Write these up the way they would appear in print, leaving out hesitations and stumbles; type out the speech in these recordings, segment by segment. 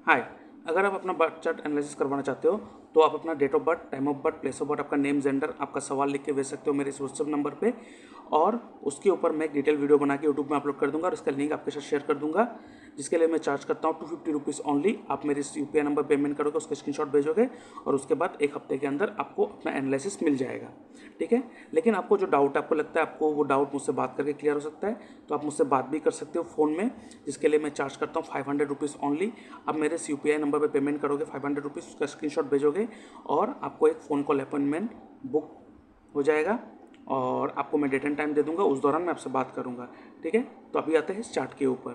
हाय, अगर आप अपना बर्थ चार्ट एनालिसिस करवाना चाहते हो तो आप अपना date of birth, time of birth, place of birth, आपका नेम, जेंडर, आपका सवाल लिख के भेज सकते हो मेरे इस व्हाट्सएप नंबर पे और उसके ऊपर मैं एक डिटेल वीडियो बना के यूट्यूब में अपलोड कर दूंगा और उसका लिंक आपके साथ शेयर कर दूंगा, जिसके लिए मैं चार्ज करता हूँ 250 रुपीज़ ओनली। आप मेरे इस यूपीआई नंबर पेमेंट करोगे, उसका स्क्रीनशॉट भेजोगे और उसके बाद एक हफ्ते के अंदर आपको अपना एनालिसिस मिल जाएगा, ठीक है। लेकिन आपको जो डाउट आपको लगता है आपको वो डाउट मुझसे बात करके क्लियर हो सकता है, तो आप मुझसे बात भी कर सकते हो फ़ोन में, जिसके लिए मैं चार्ज करता हूँ 500 रुपीज़ ओनली। आप मेरे इस यूपीआई नंबर पे पेमेंट करोगे 500 रुपीज़, उसका स्क्रीनशॉट भेजोगे और आपको एक फ़ोन कॉल अपॉइंटमेंट बुक हो जाएगा और आपको मैं डेट एंड टाइम दे दूंगा, उस दौरान मैं आपसे बात करूंगा, ठीक है। तो अभी आते हैं इस चार्ट के ऊपर।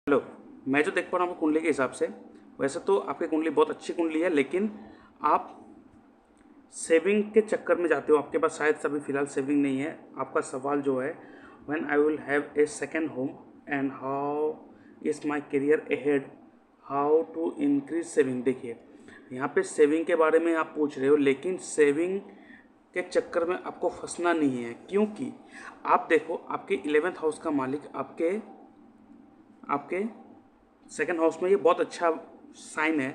हेलो, मैं जो देख पा रहा हूँ कुंडली के हिसाब से, वैसे तो आपकी कुंडली बहुत अच्छी कुंडली है, लेकिन आप सेविंग के चक्कर में जाते हो, आपके पास शायद अभी फिलहाल सेविंग नहीं है। आपका सवाल जो है, when I will have a second home and how is my career ahead, how to increase saving. देखिए, यहाँ पे सेविंग के बारे में आप पूछ रहे हो, लेकिन सेविंग के चक्कर में आपको फंसना नहीं है, क्योंकि आप देखो आपके 11th हाउस का मालिक आपके आपके सेकेंड हाउस में, ये बहुत अच्छा साइन है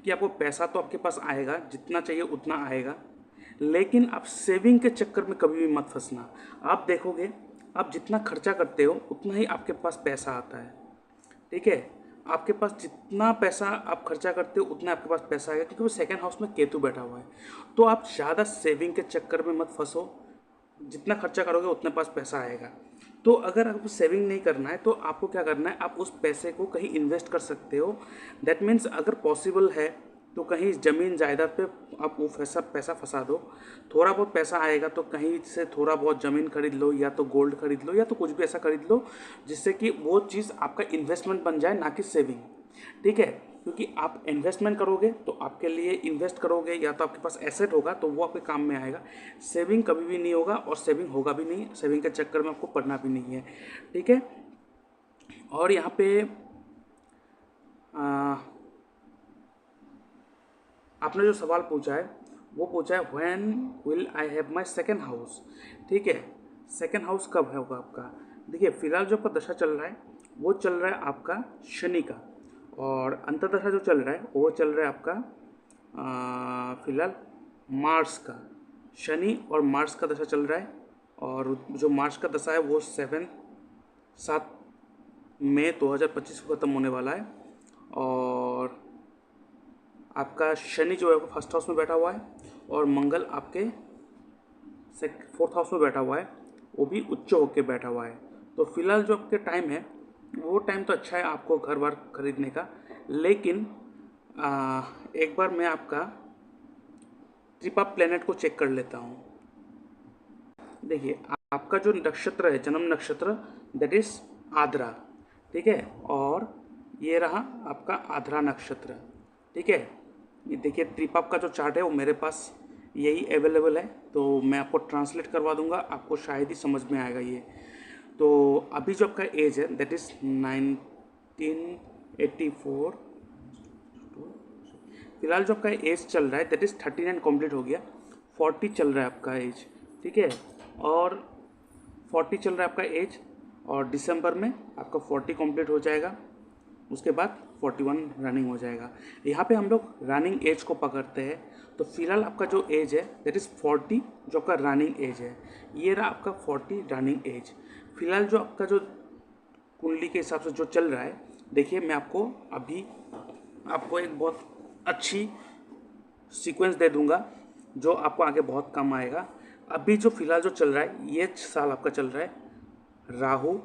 कि आपको पैसा तो आपके पास आएगा, जितना चाहिए उतना आएगा, लेकिन आप सेविंग के चक्कर में कभी भी मत फंसना। आप देखोगे आप जितना खर्चा करते हो उतना ही आपके पास पैसा आता है, ठीक है। आपके पास जितना पैसा आप खर्चा करते हो उतना आपके पास पैसा आएगा, क्योंकि वो सेकेंड हाउस में केतु बैठा हुआ है। तो आप ज़्यादा सेविंग के चक्कर में मत फंसो, जितना खर्चा करोगे उतने पास पैसा आएगा। तो अगर आपको सेविंग नहीं करना है तो आपको क्या करना है, आप उस पैसे को कहीं इन्वेस्ट कर सकते हो। दैट मीन्स अगर पॉसिबल है तो कहीं ज़मीन जायदाद पे आप वो पैसा फंसा दो। थोड़ा बहुत पैसा आएगा तो कहीं से थोड़ा बहुत ज़मीन खरीद लो, या तो गोल्ड खरीद लो, या तो कुछ भी ऐसा खरीद लो जिससे कि वो चीज़ आपका इन्वेस्टमेंट बन जाए, ना कि सेविंग, ठीक है। क्योंकि आप इन्वेस्टमेंट करोगे तो आपके लिए इन्वेस्ट करोगे, या तो आपके पास एसेट होगा तो वो आपके काम में आएगा। सेविंग कभी भी नहीं होगा और सेविंग होगा भी नहीं, सेविंग के चक्कर में आपको पढ़ना भी नहीं है, ठीक है। और यहाँ पे आपने जो सवाल पूछा है वो पूछा है when will I have my second house, ठीक है। सेकेंड हाउस कब होगा आपका? देखिए, फिलहाल जो आपका दशा चल रहा है वो चल रहा है आपका शनि का, और अंतर्दशा जो चल रहा है वो चल रहा है आपका फिलहाल मार्स का। शनि और मार्स का दशा चल रहा है, और जो मार्स का दशा है वो 7 मई 2025 को ख़त्म होने वाला है। और आपका शनि जो है वो फर्स्ट हाउस में बैठा हुआ है, और मंगल आपके फोर्थ हाउस में बैठा हुआ है, वो भी उच्च होकर बैठा हुआ है। तो फिलहाल जो आपके टाइम है वो टाइम तो अच्छा है आपको घर बार खरीदने का, लेकिन एक बार मैं आपका ट्रिपा प्लेनेट को चेक कर लेता हूँ। देखिए, आपका जो नक्षत्र है, जन्म नक्षत्र, दैट इज आद्रा, ठीक है। और ये रहा आपका आद्रा नक्षत्र, ठीक है। ये देखिए, ट्रिपाप का जो चार्ट है वो मेरे पास यही अवेलेबल है, तो मैं आपको ट्रांसलेट करवा दूंगा, आपको शायद ही समझ में आएगा ये। तो अभी जो आपका एज है दैट इज़ 1984, फिलहाल जो आपका एज चल रहा है दैट इज़ 39 कम्प्लीट हो गया, 40 चल रहा है आपका एज, ठीक है। और 40 चल रहा है आपका एज, और दिसंबर में आपका 40 कम्प्लीट हो जाएगा, उसके बाद 41 रनिंग हो जाएगा। यहाँ पे हम लोग रनिंग एज को पकड़ते हैं, तो फिलहाल आपका जो एज है दैट इज़ 40, जो आपका रनिंग एज है। ये रहा आपका 40 रनिंग एज। फिलहाल जो आपका जो कुंडली के हिसाब से जो चल रहा है, देखिए मैं आपको अभी एक बहुत अच्छी सीक्वेंस दे दूंगा जो आपको आगे बहुत काम आएगा। अभी जो फिलहाल जो चल रहा है, ये साल आपका चल रहा है राहु,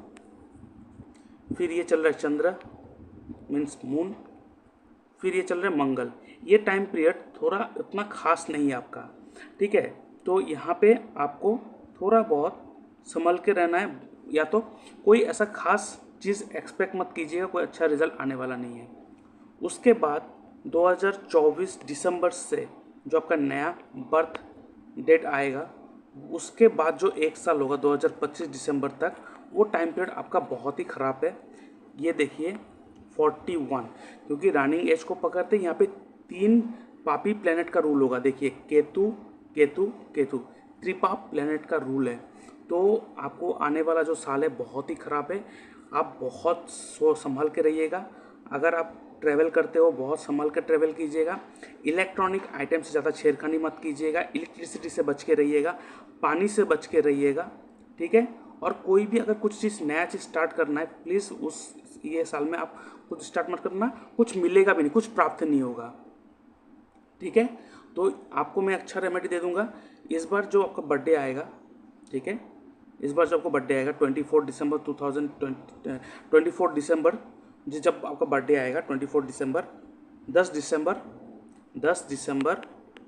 फिर ये चल रहा है चंद्र मीन्स मून, फिर ये चल रहा है मंगल। ये टाइम पीरियड थोड़ा उतना खास नहीं है आपका, ठीक है। तो यहाँ पे आपको थोड़ा बहुत संभल के रहना है, या तो कोई ऐसा खास चीज़ एक्सपेक्ट मत कीजिएगा, कोई अच्छा रिजल्ट आने वाला नहीं है। उसके बाद 2024 दिसंबर से जो आपका नया बर्थ डेट आएगा, उसके बाद जो एक साल होगा 2025 दिसंबर तक, वो टाइम पीरियड आपका बहुत ही ख़राब है। ये देखिए 41, क्योंकि रनिंग एज को पकड़ते यहाँ पे 3 पापी प्लेनेट का रूल होगा। देखिए, केतु, केतु केतु त्रिपाप प्लेनेट का रूल है। तो आपको आने वाला जो साल है बहुत ही ख़राब है। आप बहुत सोच संभाल के रहिएगा। अगर आप ट्रैवल करते हो बहुत संभाल कर ट्रैवल कीजिएगा। इलेक्ट्रॉनिक आइटम से ज़्यादा छेड़खानी मत कीजिएगा। इलेक्ट्रिसिटी से बच के रहिएगा। पानी से बच के रहिएगा, ठीक है। और कोई भी अगर कुछ चीज़ नया चीज़ स्टार्ट करना है, प्लीज़ उस ये साल में आप कुछ स्टार्ट मत करना। कुछ मिलेगा भी नहीं, कुछ प्राप्त नहीं होगा, ठीक है। तो आपको मैं अच्छा रेमेडी दे दूंगा। इस बार जो आपका बर्थडे आएगा, ठीक है, इस बार जो आपको बर्थडे आएगा 24 दिसंबर 2020, 24 दिसंबर जब आपका बर्थडे आएगा 24 दिसंबर 10 दिसंबर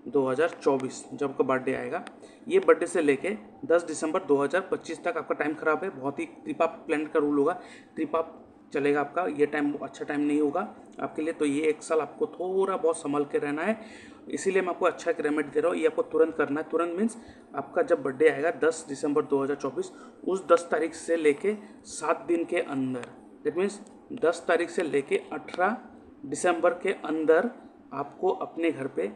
2024 जब आपका बर्थडे आएगा, ये बर्थडे से लेके 10 दिसंबर 2025 तक आपका टाइम ख़राब है। बहुत ही त्रिपाप प्लेनेट का रूल होगा, त्रिपाप चलेगा आपका। ये टाइम अच्छा टाइम नहीं होगा आपके लिए। तो ये एक साल आपको थोड़ा बहुत संभल के रहना है। इसीलिए मैं आपको अच्छा एक रेमेडी दे रहा हूँ। ये आपको तुरंत करना है। तुरंत मीन्स आपका जब बर्थडे आएगा 10 दिसंबर 2024, उस 10 तारीख से लेके 7 दिन के अंदर, दैट मीन्स 10 तारीख से लेके 18 दिसंबर के अंदर आपको अपने घर पे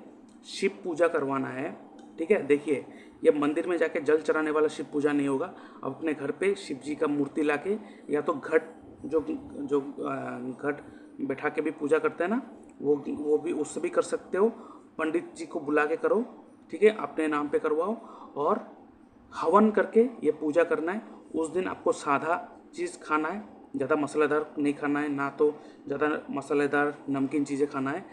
शिव पूजा करवाना है, ठीक है। देखिए, ये मंदिर में जाके जल चढ़ाने वाला शिव पूजा नहीं होगा। आप अपने घर पे शिव जी का मूर्ति लाके, या तो घट जो जो घट बैठा के भी पूजा करते हैं ना, वो भी उससे भी कर सकते हो। पंडित जी को बुला के करो, ठीक है, अपने नाम पे करवाओ और हवन करके ये पूजा करना है। उस दिन आपको सादा चीज़ खाना है, ज़्यादा मसालेदार नहीं खाना है, ना तो ज़्यादा मसालेदार नमकीन चीज़ें खाना है,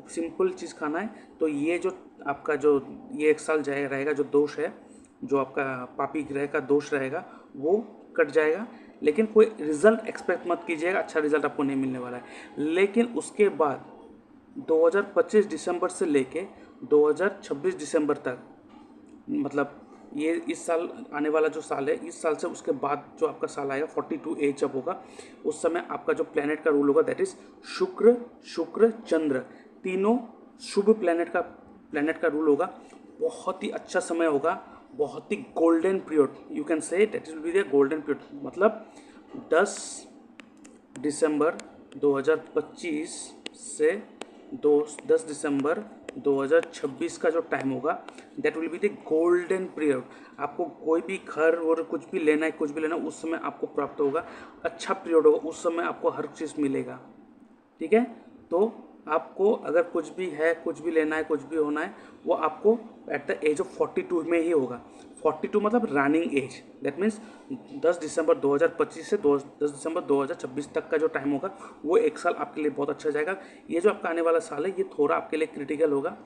सिंपल चीज़ खाना है। तो ये जो आपका जो ये एक साल जाए रहेगा, जो दोष है, जो आपका पापी ग्रह का दोष रहेगा, वो कट जाएगा। लेकिन कोई रिजल्ट एक्सपेक्ट मत कीजिएगा, अच्छा रिजल्ट आपको नहीं मिलने वाला है। लेकिन उसके बाद 2025 दिसंबर से लेके 2026 दिसंबर तक, मतलब ये इस साल आने वाला जो साल है, इस साल से उसके बाद जो आपका साल आएगा 42 एज जब होगा, उस समय आपका जो प्लेनेट का रूल होगा, दैट इज शुक्र चंद्र, तीनों शुभ प्लेनेट का रूल होगा। बहुत ही अच्छा समय होगा, बहुत ही golden period, you can say that will be the golden period. मतलब 10 दिसंबर 2025 से 10 दिसंबर 2026 का जो टाइम होगा, that will be the golden period. आपको कोई भी घर और कुछ भी लेना है, कुछ भी लेना है, उस समय आपको प्राप्त होगा। अच्छा पीरियड होगा, उस समय आपको हर चीज़ मिलेगा, ठीक है। तो आपको अगर कुछ भी है, कुछ भी लेना है, कुछ भी होना है, वो आपको एट द एज ऑफ 42 में ही होगा। 42 मतलब रनिंग एज, दैट मीन्स 10 दिसंबर 2025 से 10 दिसंबर 2026 तक का जो टाइम होगा, वो एक साल आपके लिए बहुत अच्छा जाएगा। ये जो आपका आने वाला साल है, ये थोड़ा आपके लिए क्रिटिकल होगा,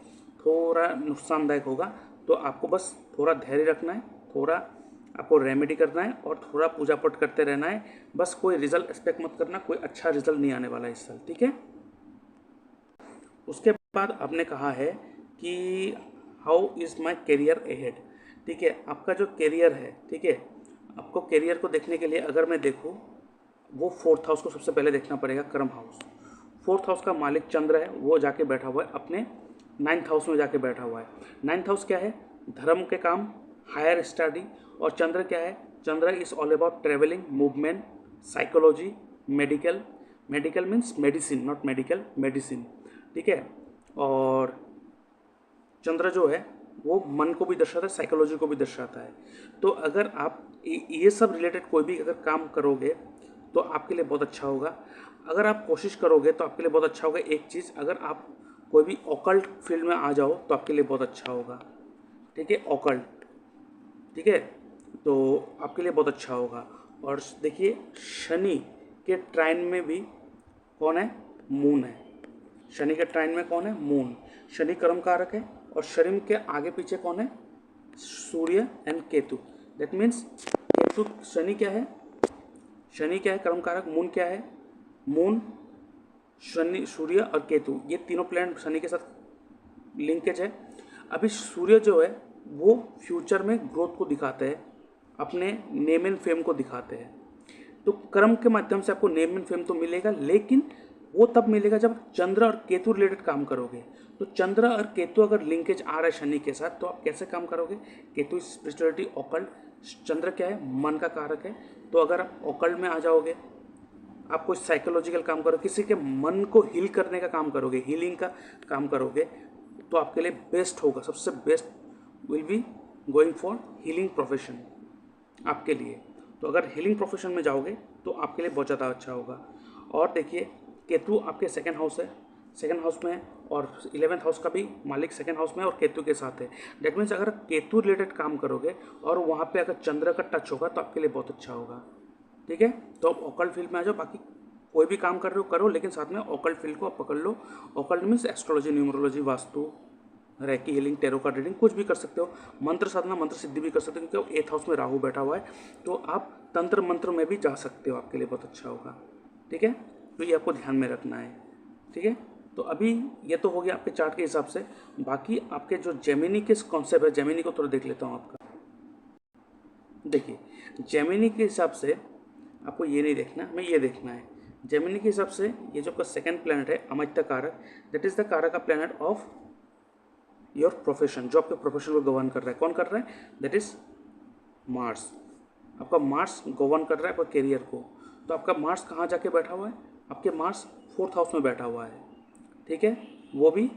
थोड़ा नुकसानदायक होगा। तो आपको बस थोड़ा धैर्य रखना है, थोड़ा आपको रेमेडी करना है और थोड़ा पूजा पाठ करते रहना है। बस कोई रिजल्ट एक्सपेक्ट मत करना, कोई अच्छा रिजल्ट नहीं आने वाला इस साल, ठीक है। उसके बाद आपने कहा है कि how is my career ahead, ठीक है। आपका जो करियर है, ठीक है, आपको करियर को देखने के लिए अगर मैं देखूँ, वो 4th हाउस को सबसे पहले देखना पड़ेगा, कर्म हाउस। 4th हाउस का मालिक चंद्र है, वो जाके बैठा हुआ है अपने 9th हाउस में जाके बैठा हुआ है। 9th हाउस क्या है? धर्म के काम, हायर स्टडी। और चंद्र क्या है? चंद्र is all about travelling, movement, psychology, medical. Medical means medicine, not medical, medicine, ठीक है। और चंद्र जो है वो मन को भी दर्शाता है, साइकोलॉजी को भी दर्शाता है। तो अगर आप ये सब रिलेटेड कोई भी अगर काम करोगे तो आपके लिए बहुत अच्छा होगा। अगर आप कोशिश करोगे तो आपके लिए बहुत अच्छा होगा। एक चीज़, अगर आप कोई भी ऑकल्ट फील्ड में आ जाओ तो आपके लिए बहुत अच्छा होगा, ठीक है, ऑकल्ट, ठीक है, तो आपके लिए बहुत अच्छा होगा। और देखिए, शनि के ट्राइन में भी कौन है? मून है। शनि के ट्राइन में कौन है? मून। शनि कर्म कारक है और शनि के आगे पीछे कौन है? सूर्य एंड केतु। दैट मीन्स केतु, शनि क्या है? शनि क्या है? कर्म कारक। मून क्या है? मून, शनि, सूर्य और केतु, ये तीनों प्लैनेट शनि के साथ लिंकेज है। अभी सूर्य जो है वो फ्यूचर में ग्रोथ को दिखाते हैं, अपने नेम एंड फेम को दिखाते हैं। तो कर्म के माध्यम से आपको नेम एंड फेम तो मिलेगा, लेकिन वो तब मिलेगा जब चंद्र और केतु रिलेटेड काम करोगे। तो चंद्र और केतु अगर लिंकेज आ रहा है शनि के साथ, तो आप कैसे काम करोगे? केतु स्पिरिचुअलिटी, ऑकल्ट, चंद्र क्या है? मन का कारक है। तो अगर आप ऑकल्ट में आ जाओगे, आप कुछ साइकोलॉजिकल काम करोगे, किसी के मन को हील करने का काम करोगे, हीलिंग का काम करोगे, तो आपके लिए बेस्ट होगा, सबसे best will be going for healing profession आपके लिए। तो अगर हीलिंग प्रोफेशन में जाओगे तो आपके लिए बहुत ज़्यादा अच्छा होगा। और देखिए केतु आपके सेकंड हाउस है, सेकंड हाउस में है, और 11th हाउस का भी मालिक सेकंड हाउस में और केतु के साथ है। डेट मीन्स अगर केतु रिलेटेड काम करोगे और वहाँ पे अगर चंद्र का टच होगा तो आपके लिए बहुत अच्छा होगा। ठीक है, तो आप ऑकल्ट फील्ड में आ जाओ। बाकी कोई भी काम कर रहे हो करो, लेकिन साथ में ऑकल्ट फील्ड को आप पकड़ लो। Occult means astrology, numerology, vastu, reiki healing, tarot card reading, कुछ भी कर सकते हो। मंत्र साधना, मंत्र सिद्धि भी कर सकते हो, क्योंकि 8th हाउस में राहु बैठा हुआ है। तो आप तंत्र मंत्र में भी जा सकते हो, आपके लिए बहुत अच्छा होगा। ठीक है, तो ये आपको ध्यान में रखना है। ठीक है, तो अभी ये तो हो गया आपके चार्ट के हिसाब से। बाकी आपके जो जेमिनी के कॉन्सेप्ट है, जेमिनी को थोड़ा देख लेता हूँ आपका। देखिए जेमिनी के हिसाब से आपको ये नहीं देखना, हमें ये देखना है। जेमिनी के हिसाब से ये जो आपका सेकंड प्लैनेट है अमृता कारक, दैट इज द कारक प्लैनेट ऑफ योर प्रोफेशन, जो आपके प्रोफेशन को गवर्न कर रहा है। कौन कर रहा है? That is Mars. आपका मार्स गवर्न कर रहा है आपका करियर को। तो आपका मार्स कहाँ जाके बैठा हुआ है? आपके मार्स 4th हाउस में बैठा हुआ है। ठीक है, वो भी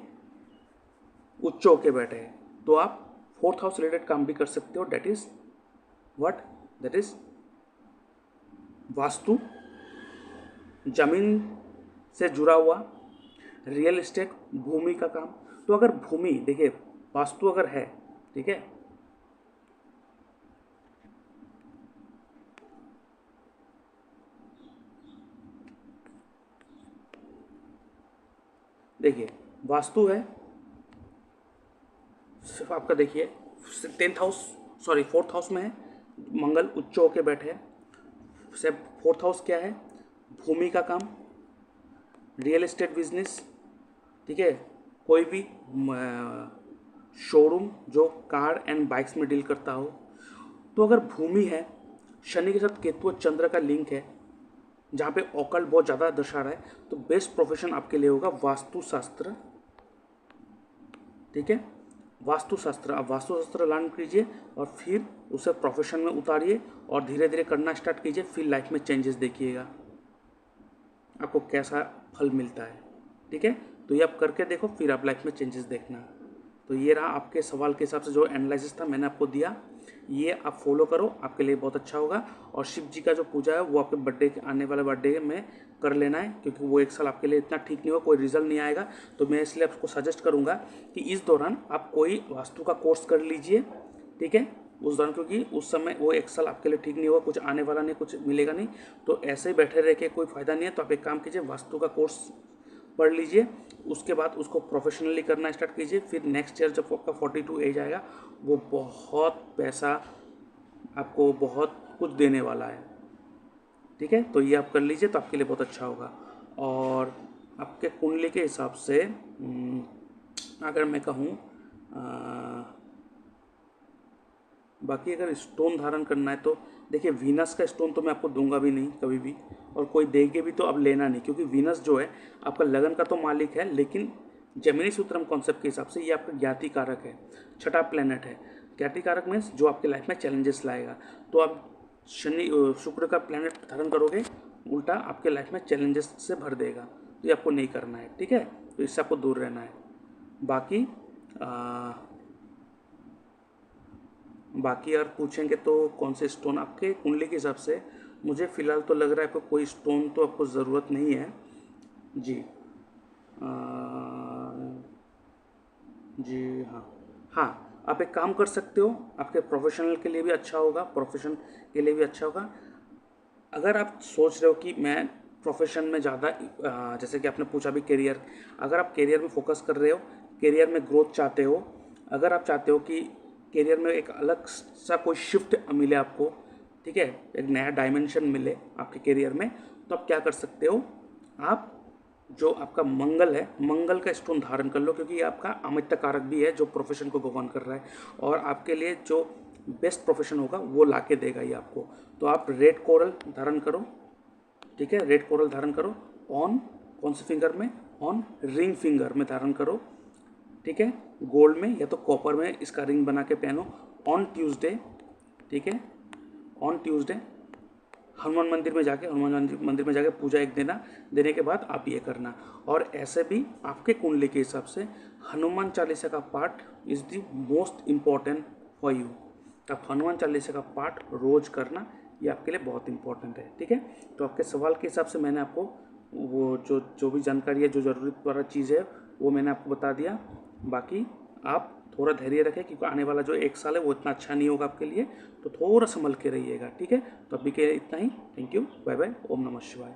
उच्च होके बैठे हैं। तो आप 4th हाउस रिलेटेड काम भी कर सकते हो। Date is what? That is vastu, जमीन से जुड़ा हुआ, रियल एस्टेट, भूमि का काम। तो अगर भूमि, देखिए वास्तु अगर है, ठीक है, देखिए वास्तु है सिर्फ आपका, देखिए 10th house, sorry 4th house में है, मंगल उच्च होके बैठे हैं। सिर्फ 4th हाउस क्या है? भूमि का काम, रियल एस्टेट बिजनेस। ठीक है, कोई भी शोरूम जो कार एंड बाइक्स में डील करता हो। तो अगर भूमि है, शनि के साथ केतु और चंद्र का लिंक है, जहाँ पे ऑकल्ट बहुत ज़्यादा दर्शा रहा है, तो बेस्ट प्रोफेशन आपके लिए होगा वास्तुशास्त्र। ठीक है, वास्तुशास्त्र, आप वास्तुशास्त्र लर्न कीजिए और फिर उसे प्रोफेशन में उतारिए और धीरे धीरे करना स्टार्ट कीजिए। फिर लाइफ में चेंजेस देखिएगा आपको कैसा फल मिलता है। ठीक है, तो ये आप करके देखो, फिर आप लाइफ में चेंजेस देखना। तो ये रहा आपके सवाल के हिसाब से जो एनालिसिस था मैंने आपको दिया, ये आप फॉलो करो, आपके लिए बहुत अच्छा होगा। और शिव जी का जो पूजा है वो आपके बर्थडे के आने वाले बर्थडे में कर लेना है, क्योंकि वो एक साल आपके लिए इतना ठीक नहीं होगा, कोई रिजल्ट नहीं आएगा। तो मैं इसलिए आपको सजेस्ट करूँगा कि इस दौरान आप कोई वास्तु का कोर्स कर लीजिए। ठीक है, उस दौरान, क्योंकि उस समय वो एक साल आपके लिए ठीक नहीं होगा, कुछ आने वाला नहीं, कुछ मिलेगा नहीं। तो ऐसे ही बैठे रह के कोई फ़ायदा नहीं है। तो आप एक काम कीजिए, वास्तु का कोर्स पढ़ लीजिए, उसके बाद उसको प्रोफेशनली करना स्टार्ट कीजिए। फिर नेक्स्ट ईयर जब आपका 42 एज आएगा, वो बहुत पैसा आपको बहुत कुछ देने वाला है। ठीक है, तो ये आप कर लीजिए तो आपके लिए बहुत अच्छा होगा। और आपके कुंडली के हिसाब से अगर मैं कहूँ, बाकी अगर स्टोन धारण करना है तो देखिए वीनस का स्टोन तो मैं आपको दूंगा भी नहीं कभी भी, और कोई देंगे भी तो अब लेना नहीं, क्योंकि वीनस जो है आपका लगन का तो मालिक है, लेकिन जेमिनी सूत्रम कॉन्सेप्ट के हिसाब से ये आपका ज्ञाति कारक है, छठा प्लेनेट है। ज्ञाति कारक मीन्स जो आपके लाइफ में चैलेंजेस लाएगा। तो आप शनि शुक्र का प्लेनेट धारण करोगे, उल्टा आपके लाइफ में चैलेंजेस से भर देगा। तो ये आपको नहीं करना है। ठीक है, तो इससे आपको दूर रहना है। बाकी अगर पूछेंगे तो कौन से स्टोन आपके कुंडली के हिसाब से, मुझे फ़िलहाल तो लग रहा है आपको कोई स्टोन तो आपको ज़रूरत नहीं है जी। जी हाँ, हाँ आप एक काम कर सकते हो, आपके प्रोफेशनल के लिए भी अच्छा होगा, प्रोफेशन के लिए भी अच्छा होगा। अगर आप सोच रहे हो कि मैं प्रोफेशन में ज़्यादा, जैसे कि आपने पूछा भी करियर, अगर आप करियर में फोकस कर रहे हो, करियर में ग्रोथ चाहते हो, अगर आप चाहते हो कि करियर में एक अलग सा कोई शिफ्ट मिले आपको, ठीक है, एक नया डायमेंशन मिले आपके करियर में, तो आप क्या कर सकते हो, आप जो आपका मंगल है, मंगल का स्टोन धारण कर लो, क्योंकि ये आपका अमित्य कारक भी है जो प्रोफेशन को गवर्न कर रहा है, और आपके लिए जो बेस्ट प्रोफेशन होगा वो ला के देगा ये आपको। तो आप रेड कोरल धारण करो। ठीक है, रेड कोरल धारण करो, ऑन कौन से फिंगर में? ऑन रिंग फिंगर में धारण करो। ठीक है, गोल्ड में या तो कॉपर में इसका रिंग बना के पहनो ऑन ट्यूसडे। ठीक है, ऑन ट्यूसडे हनुमान मंदिर में जाके पूजा एक देने के बाद आप ये करना। और ऐसे भी आपके कुंडली के हिसाब से हनुमान चालीसा का पाठ is the most important for you. आप हनुमान चालीसा का पाठ रोज करना, ये आपके लिए बहुत इंपॉर्टेंट है। ठीक है, तो आपके सवाल के हिसाब से मैंने आपको वो जो भी जानकारी है, जो ज़रूरत वाला चीज़ है वो मैंने आपको बता दिया। बाकी आप थोड़ा धैर्य रखें क्योंकि आने वाला जो 1 साल है वो इतना अच्छा नहीं होगा आपके लिए, तो थोड़ा संभल के रहिएगा। ठीक है, तो अभी के इतना ही। थैंक यू, बाय बाय, ओम नमः शिवाय।